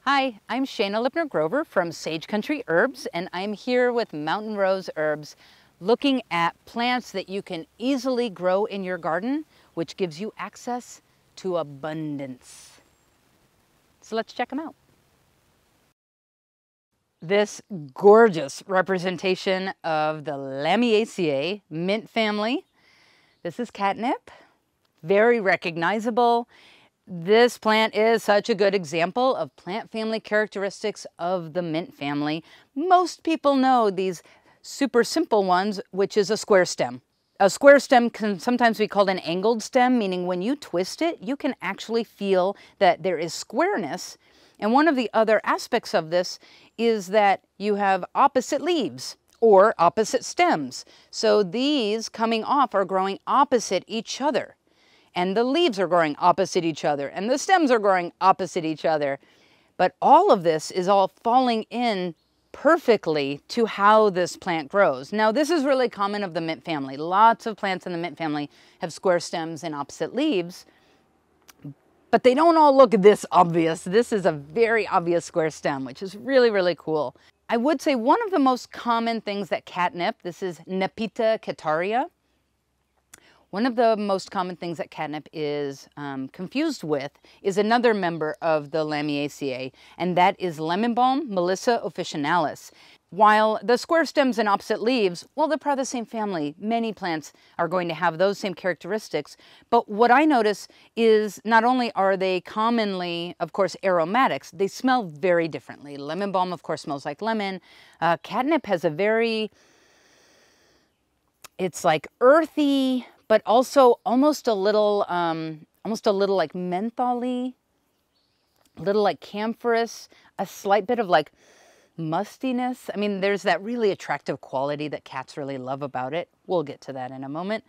Hi, I'm Shana Lipner Grover from Sage Country Herbs, and I'm here with Mountain Rose Herbs looking at plants that you can easily grow in your garden, which gives you access to abundance. So let's check them out. This gorgeous representation of the Lamiaceae mint family. This is catnip, very recognizable. This plant is such a good example of plant family characteristics of the mint family. Most people know these super simple ones, which is a square stem. A square stem can sometimes be called an angled stem, meaning when you twist it, you can actually feel that there is squareness. And one of the other aspects of this is that you have opposite leaves or opposite stems. So these coming off are growing opposite each other. And the leaves are growing opposite each other, and the stems are growing opposite each other. But all of this is all falling in perfectly to how this plant grows. Now, this is really common of the mint family. Lots of plants in the mint family have square stems and opposite leaves, but they don't all look this obvious. This is a very obvious square stem, which is really, really cool. I would say one of the most common things that catnip, this is Nepeta cataria. One of the most common things that catnip is confused with is another member of the Lamiaceae, and that is lemon balm, Melissa officinalis. While the square stems and opposite leaves, well, they're part of the same family. Many plants are going to have those same characteristics. But what I notice is not only are they commonly, of course, aromatics, they smell very differently. Lemon balm, of course, smells like lemon. Catnip has a very, it's like earthy, but also almost a little like mentholy, a little like camphorous, a slight bit of like mustiness. I mean, there's that really attractive quality that cats really love about it. We'll get to that in a moment.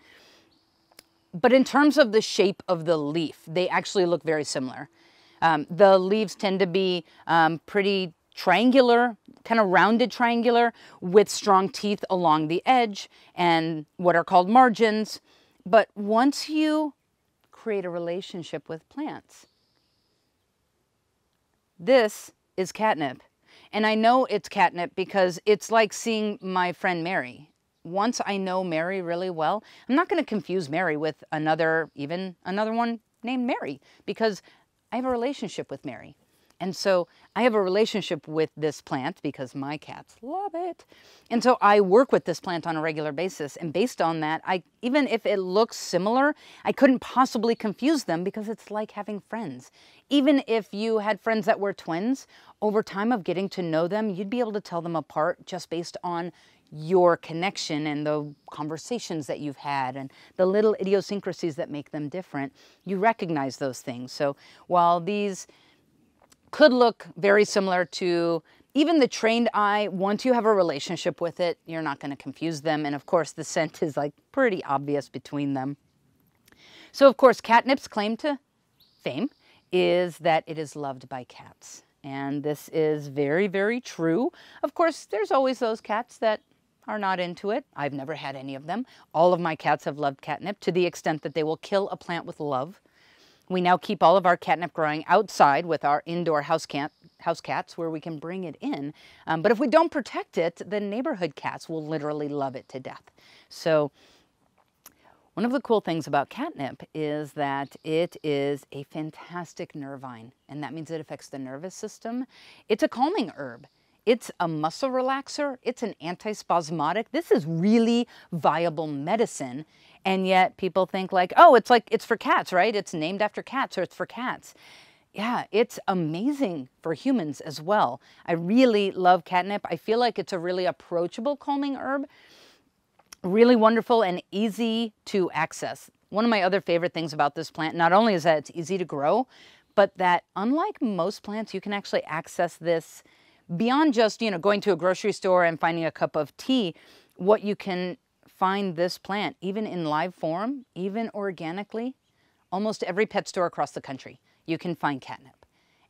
But in terms of the shape of the leaf, they actually look very similar. The leaves tend to be pretty triangular, kind of rounded triangular, with strong teeth along the edge and what are called margins. But once you create a relationship with plants, this is catnip. And I know it's catnip because it's like seeing my friend Mary. Once I know Mary really well, I'm not going to confuse Mary with even another one named Mary, because I have a relationship with Mary. And so I have a relationship with this plant because my cats love it. And so I work with this plant on a regular basis. And based on that, even if it looks similar, I couldn't possibly confuse them because it's like having friends. Even if you had friends that were twins, over time of getting to know them, you'd be able to tell them apart just based on your connection and the conversations that you've had and the little idiosyncrasies that make them different. You recognize those things. So while these could look very similar to even the trained eye, once you have a relationship with it, you're not going to confuse them. And of course, the scent is like pretty obvious between them. So of course, catnip's claim to fame is that it is loved by cats. And this is very, very true. Of course, there's always those cats that are not into it. I've never had any of them. All of my cats have loved catnip to the extent that they will kill a plant with love. We now keep all of our catnip growing outside with our indoor house cats where we can bring it in. But if we don't protect it, the neighborhood cats will literally love it to death. So one of the cool things about catnip is that it is a fantastic nervine, and that means it affects the nervous system. It's a calming herb. It's a muscle relaxer. It's an antispasmodic. This is really viable medicine. And yet people think like, oh, it's for cats, right? It's named after cats, or it's for cats. Yeah, it's amazing for humans as well. I really love catnip. I feel like it's a really approachable calming herb. Really wonderful and easy to access. One of my other favorite things about this plant, not only is that it's easy to grow, but that unlike most plants, you can actually access this beyond just, going to a grocery store and finding a cup of tea. What you can find this plant, even in live form, even organically, almost every pet store across the country, you can find catnip.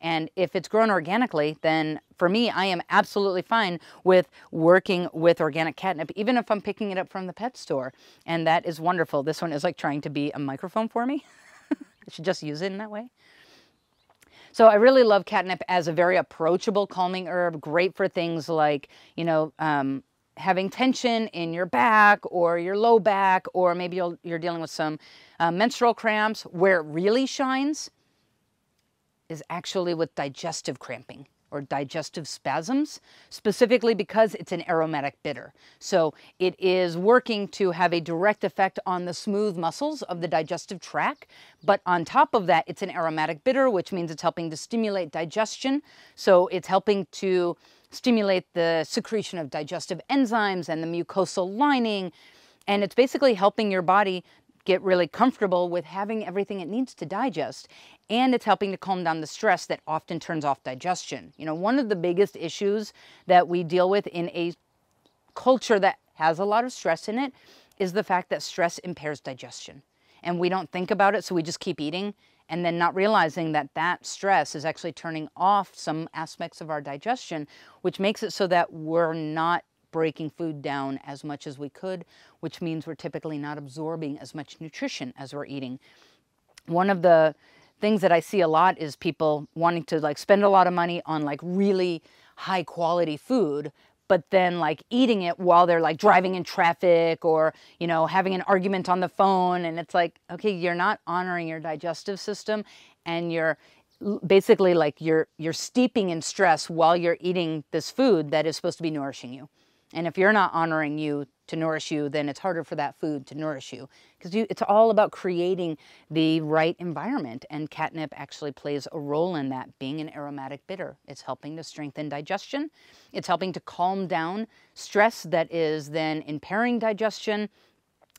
And if it's grown organically, then for me, I am absolutely fine with working with organic catnip, even if I'm picking it up from the pet store. And that is wonderful. This one is like trying to be a microphone for me. I should just use it in that way. So I really love catnip as a very approachable calming herb, great for things like, you know, having tension in your back or your low back, or maybe you're dealing with some menstrual cramps. Where it really shines is actually with digestive cramping or digestive spasms, specifically because it's an aromatic bitter. So it is working to have a direct effect on the smooth muscles of the digestive tract, but on top of that, it's an aromatic bitter, which means it's helping to stimulate digestion. So it's helping to stimulate the secretion of digestive enzymes and the mucosal lining, and it's basically helping your body get really comfortable with having everything it needs to digest. And it's helping to calm down the stress that often turns off digestion. You know, one of the biggest issues that we deal with in a culture that has a lot of stress in it is the fact that stress impairs digestion. And we don't think about it, so we just keep eating and then not realizing that that stress is actually turning off some aspects of our digestion, which makes it so that we're not breaking food down as much as we could, which means we're typically not absorbing as much nutrition as we're eating. One of the things that I see a lot is people wanting to like spend a lot of money on like really high quality food, but then like eating it while they're like driving in traffic or, you know, having an argument on the phone. And it's like, okay, you're not honoring your digestive system, and you're basically like you're steeping in stress while you're eating this food that is supposed to be nourishing you. And if you're not honoring you to nourish you, then it's harder for that food to nourish you, because it's all about creating the right environment. And catnip actually plays a role in that, being an aromatic bitter. It's helping to strengthen digestion. It's helping to calm down stress that is then impairing digestion.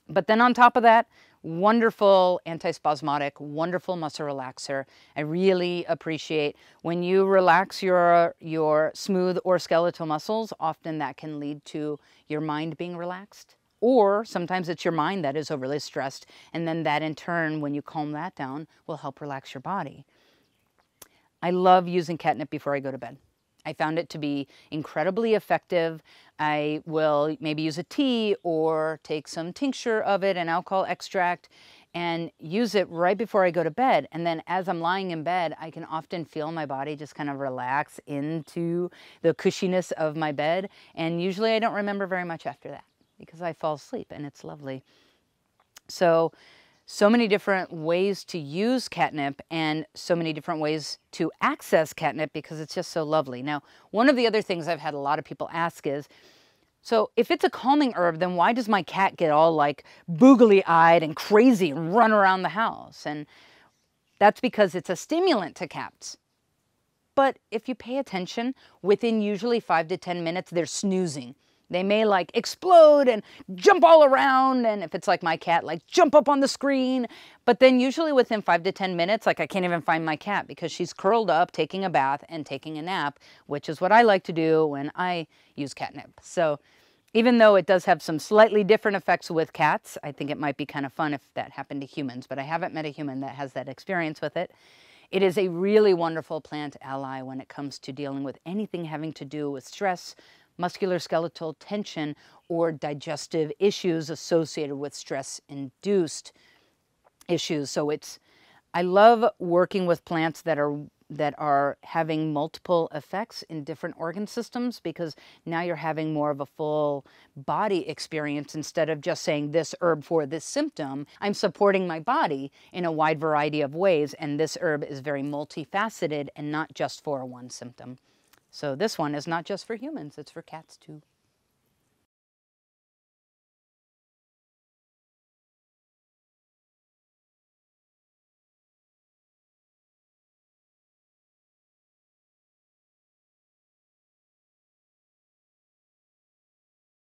But then on top of that, wonderful antispasmodic, wonderful muscle relaxer. I really appreciate when you relax your smooth or skeletal muscles, often that can lead to your mind being relaxed. Or sometimes it's your mind that is overly stressed, and then that in turn, when you calm that down, will help relax your body. I love using catnip before I go to bed. I found it to be incredibly effective. I will maybe use a tea or take some tincture of it, an alcohol extract, and use it right before I go to bed. And then as I'm lying in bed, I can often feel my body just kind of relax into the cushiness of my bed. And usually I don't remember very much after that because I fall asleep, and it's lovely. So many different ways to use catnip and so many different ways to access catnip because it's just so lovely. Now, one of the other things I've had a lot of people ask is, so if it's a calming herb, then why does my cat get all like boogly-eyed and crazy and run around the house? And that's because it's a stimulant to cats. But if you pay attention, within usually 5 to 10 minutes, they're snoozing. They may like explode and jump all around, and if it's like my cat, like jump up on the screen. But then usually within 5 to 10 minutes, like I can't even find my cat because she's curled up, taking a bath and taking a nap, which is what I like to do when I use catnip. So even though it does have some slightly different effects with cats, I think it might be kind of fun if that happened to humans, but I haven't met a human that has that experience with it. It is a really wonderful plant ally when it comes to dealing with anything having to do with stress, muscular-skeletal tension, or digestive issues associated with stress-induced issues. So I love working with plants that are having multiple effects in different organ systems, because now you're having more of a full body experience instead of just saying this herb for this symptom. I'm supporting my body in a wide variety of ways, and this herb is very multifaceted and not just for one symptom. So this one is not just for humans, it's for cats too.